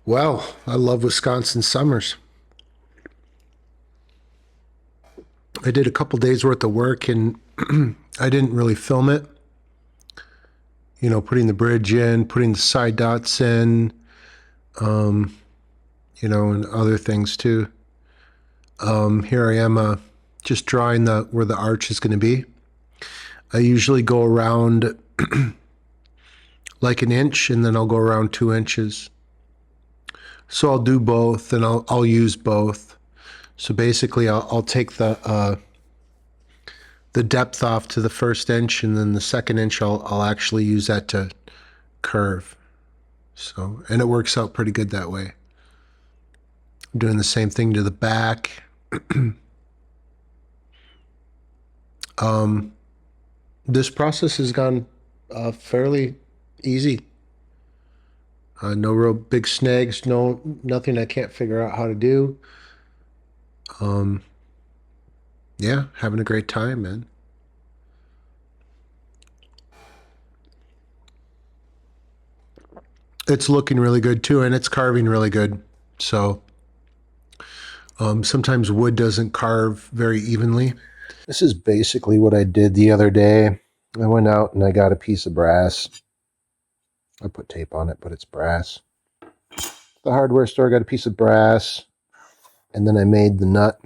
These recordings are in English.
Well, I love Wisconsin summers. I did a couple days worth of work and I didn't really film it. You know, putting the bridge in, putting the side dots in, and other things too. Here I am, just drawing the where the arch is going to be. I usually go around like an inch, and then I'll go around 2 inches. So I'll do both, and I'll use both. So basically, I'll take the depth off to the first inch, and then the second inch I'll actually use that to curve. So, and it works out pretty good that way. I'm doing the same thing to the back. This process has gone fairly easy. No real big snags, nothing I can't figure out how to do. Yeah, having a great time, man. It's looking really good too, and it's carving really good. So sometimes wood doesn't carve very evenly. This is basically what I did the other day. I went out and I got a piece of brass. I put tape on it, but it's brass. The hardware store, got a piece of brass, and then I made the nut.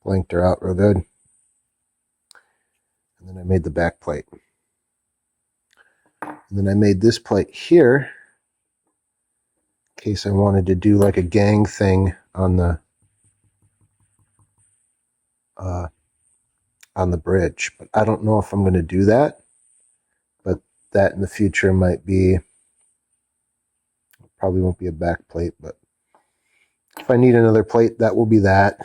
Blanked her out real good. And then I made the back plate. And then I made this plate here in case I wanted to do like a gang thing on the bridge. But I don't know if I'm going to do that. But that in the future might be, probably won't be a back plate, but if I need another plate, that will be that.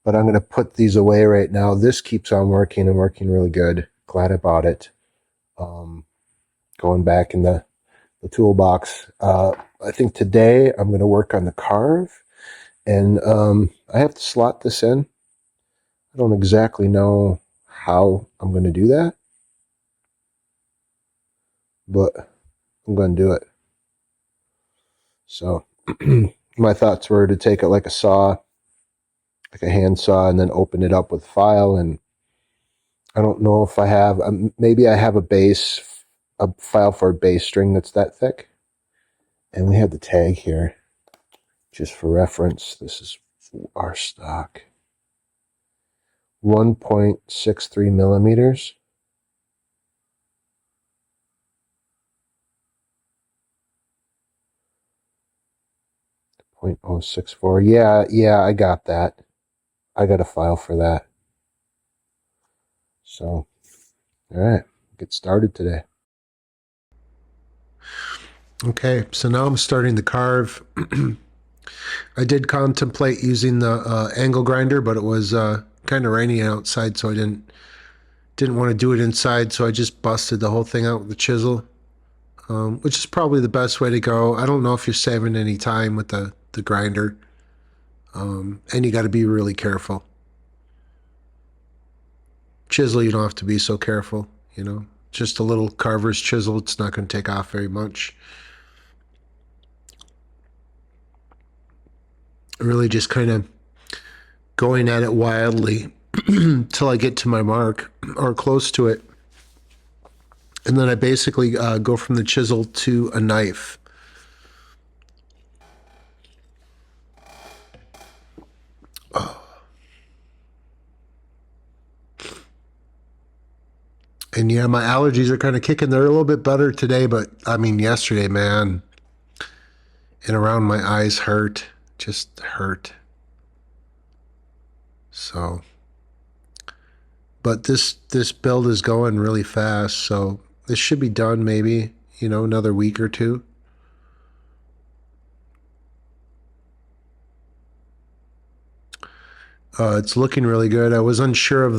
But I'm going to put these away right now. This keeps on working and working really good. Glad I bought it. Going back in the toolbox. I think today I'm going to work on the Carve, and I have to slot this in. I don't exactly know how I'm going to do that, but I'm going to do it. So my thoughts were to take it like a saw, like a hand saw, and then open it up with file. And I don't know if I have, maybe I have a file for a bass string that's that thick. And we have the tag here, just for reference. This is our stock. 1.63 millimeters. .064. Yeah, I got that. I got a file for that. So, all right, get started today. Okay, so now I'm starting to carve. I did contemplate using the angle grinder, but it was kind of rainy outside, so I didn't want to do it inside. So I just busted the whole thing out with the chisel, which is probably the best way to go. I don't know if you're saving any time with the grinder, and you got to be really careful. Chisel, you don't have to be so careful, you know. Just a little carver's chisel. It's not going to take off very much. Really just kind of going at it wildly till I get to my mark or close to it. And then I basically go from the chisel to a knife. And yeah, my allergies are kind of kicking. They're a little bit better today, but I mean, yesterday, man, and around my eyes hurt, just hurt. So, but this build is going really fast, so this should be done maybe, another week or two. It's looking really good. I was unsure of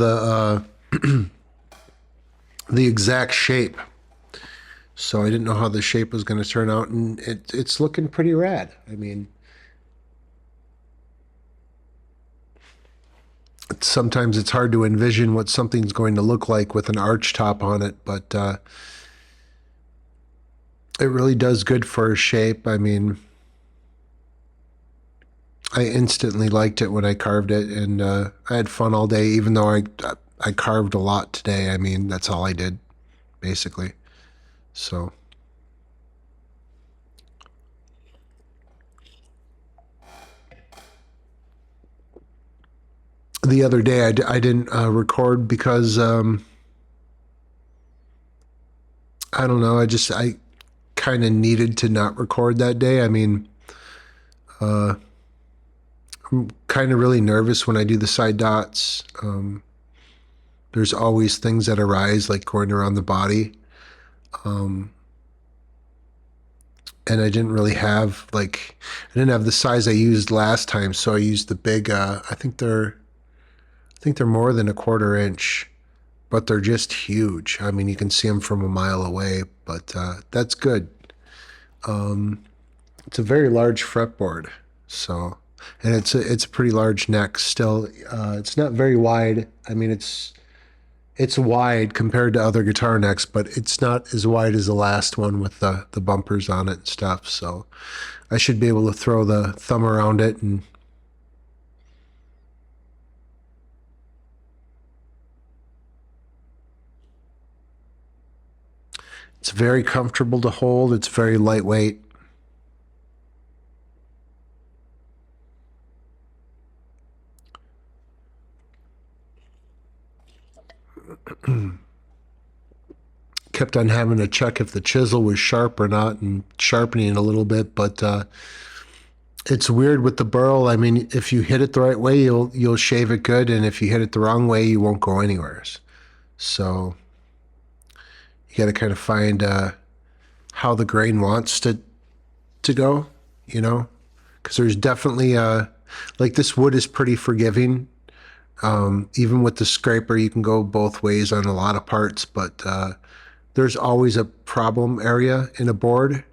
the exact shape, so I didn't know how the shape was going to turn out, and it's looking pretty rad. I mean, sometimes it's hard to envision what something's going to look like with an arch top on it, but It really does good for shape. I mean, I instantly liked it when I carved it, and I had fun all day. Even though I carved a lot today. I mean, that's all I did basically. So the other day I didn't record because I don't know. I kind of needed to not record that day. I mean, I'm kind of really nervous when I do the side dots. There's always things that arise, like going around the body. And I didn't really have I didn't have the size I used last time, so I used the big. I think they're more than a quarter inch, but they're just huge. I mean, you can see them from a mile away, but that's good. It's a very large fretboard, so and it's a pretty large neck still. It's not very wide. I mean, it's wide compared to other guitar necks, but it's not as wide as the last one with the bumpers on it and stuff. So I should be able to throw the thumb around it, and it's very comfortable to hold. It's very lightweight. Kept on having to check if the chisel was sharp or not and sharpening it a little bit, but it's weird with the burl. I mean, if you hit it the right way, you'll shave it good, and if you hit it the wrong way, you won't go anywhere. So you got to kind of find how the grain wants to go, you know, because there's definitely like this wood is pretty forgiving. Even with the scraper, you can go both ways on a lot of parts, but there's always a problem area in a board.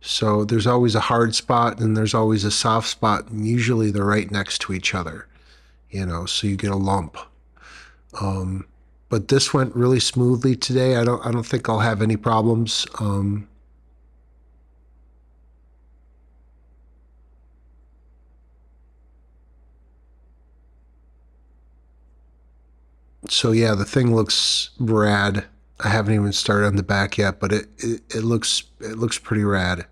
So there's always a hard spot and there's always a soft spot, and usually they're right next to each other, you know, so you get a lump. But this went really smoothly today. I don't think I'll have any problems. So yeah, the thing looks rad. I haven't even started on the back yet, but it looks pretty rad.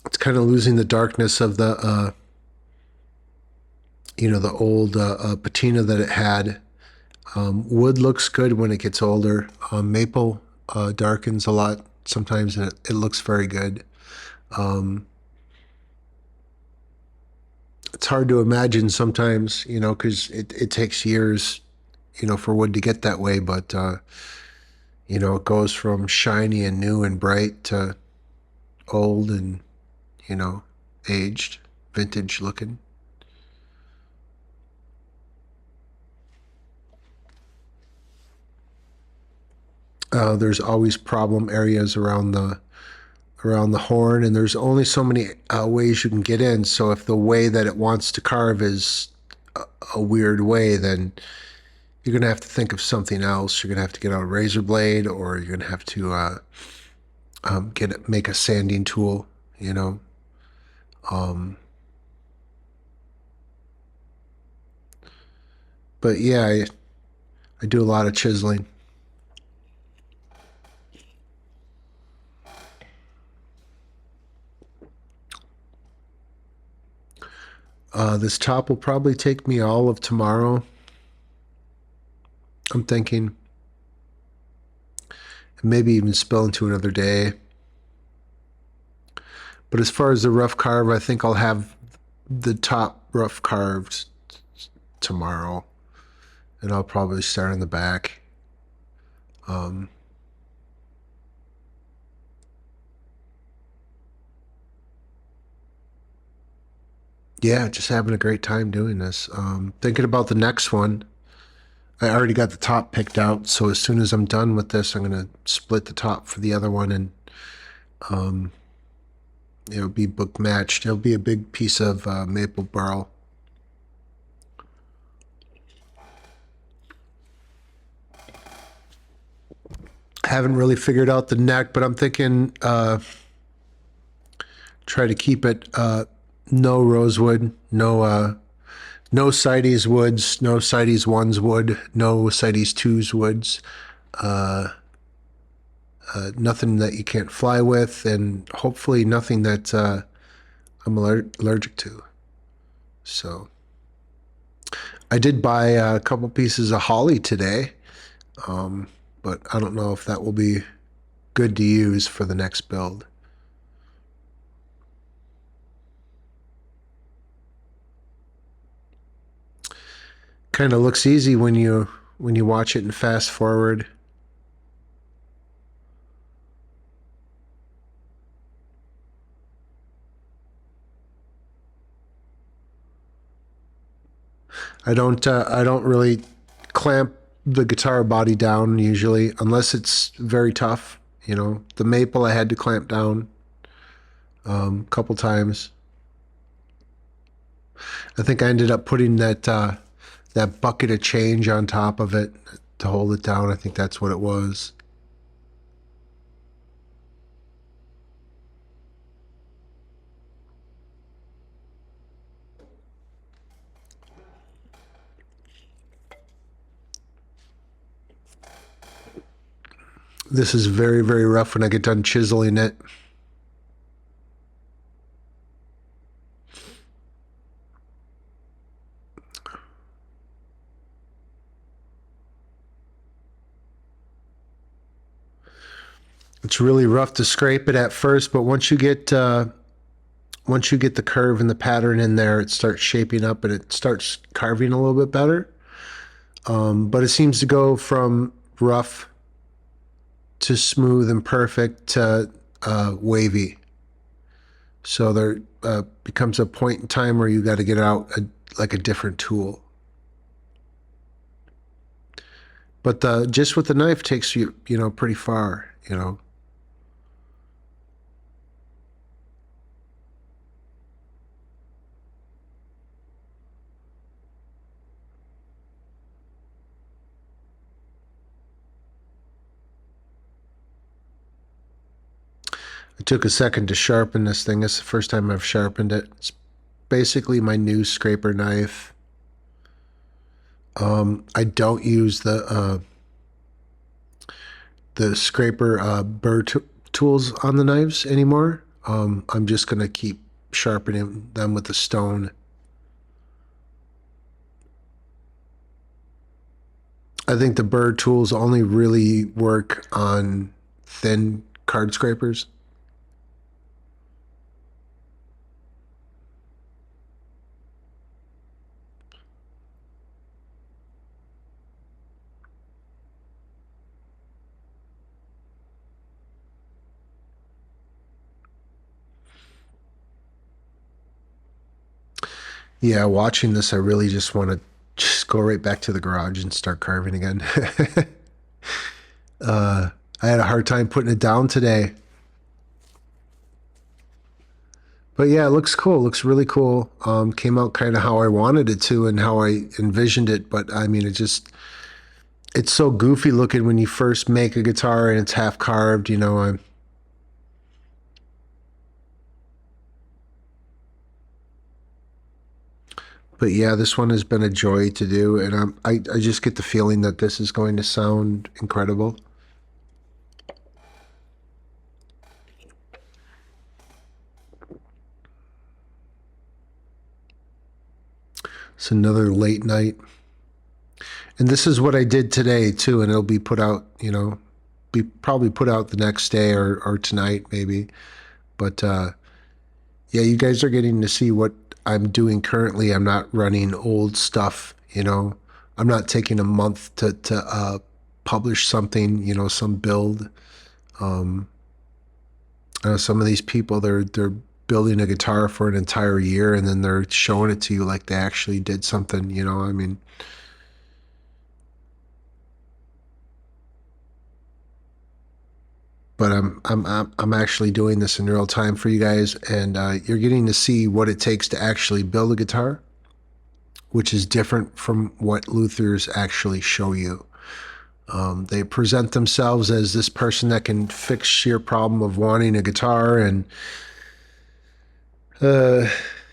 It's kind of losing the darkness of the the old patina that it had. Wood looks good when it gets older. Maple darkens a lot sometimes, and it looks very good. It's hard to imagine sometimes, because it takes years, for wood to get that way. But, it goes from shiny and new and bright to old and, you know, aged, vintage looking. There's always problem areas around the horn, and there's only so many ways you can get in. So if the way that it wants to carve is a weird way, then you're gonna have to think of something else. You're gonna have to get out a razor blade, or you're gonna have to make a sanding tool. You know, but yeah, I do a lot of chiseling. This top will probably take me all of tomorrow. I'm thinking, maybe even spill into another day. But as far as the rough carve, I think I'll have the top rough carved tomorrow, and I'll probably start on the back. Yeah, just having a great time doing this. Thinking about the next one. I already got the top picked out, so as soon as I'm done with this, I'm gonna split the top for the other one, and it'll be book matched. It'll be a big piece of maple burl. haven't really figured out the neck, but I'm thinking try to keep it no rosewood, no CITES woods, no CITES 1's wood, no CITES 2's woods, nothing that you can't fly with, and hopefully nothing that I'm allergic to. So I did buy a couple pieces of holly today, but I don't know if that will be good to use for the next build. Kind of looks easy when you watch it and fast forward. I don't really clamp the guitar body down usually, unless it's very tough. You know, the maple I had to clamp down a couple times. I think I ended up putting that that bucket of change on top of it to hold it down. I think that's what it was. This is very, very rough when I get done chiseling it. It's really rough to scrape it at first, but once you get the curve and the pattern in there, it starts shaping up and it starts carving a little bit better. But it seems to go from rough to smooth and perfect to wavy. So there becomes a point in time where you got to get out like a different tool. But just with the knife takes you pretty far, you know. It took a second to sharpen this thing. It's the first time I've sharpened it. It's basically my new scraper knife. I don't use the scraper burr tools on the knives anymore. I'm just going to keep sharpening them with the stone. I think the burr tools only really work on thin card scrapers. Yeah, watching this, I really just want to just go right back to the garage and start carving again. I had a hard time putting it down today. But yeah, it looks cool. It looks really cool. Came out kind of how I wanted it to and how I envisioned it. But I mean, it's so goofy looking when you first make a guitar and it's half carved, you know. But yeah, this one has been a joy to do, and I just get the feeling that this is going to sound incredible. It's another late night. And this is what I did today too, and it'll be put out, be probably put out the next day or tonight maybe. But yeah, you guys are getting to see what I'm doing currently. I'm not running old stuff, I'm not taking a month to publish something, some build. Some of these people, they're building a guitar for an entire year and then they're showing it to you like they actually did something, I mean. But I'm actually doing this in real time for you guys, and you're getting to see what it takes to actually build a guitar, which is different from what luthiers actually show you. They present themselves as this person that can fix your problem of wanting a guitar, and uh,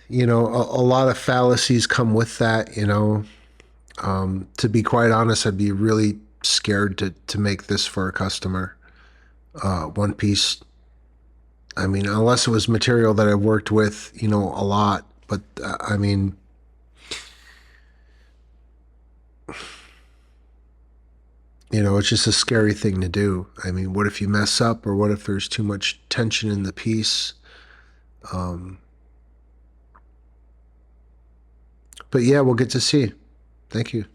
a lot of fallacies come with that. To be quite honest, I'd be really scared to make this for a customer. One piece. I mean, unless it was material that I've worked with, a lot. But I mean, it's just a scary thing to do. I mean, what if you mess up, or what if there's too much tension in the piece? Um, but yeah, we'll get to see. Thank you.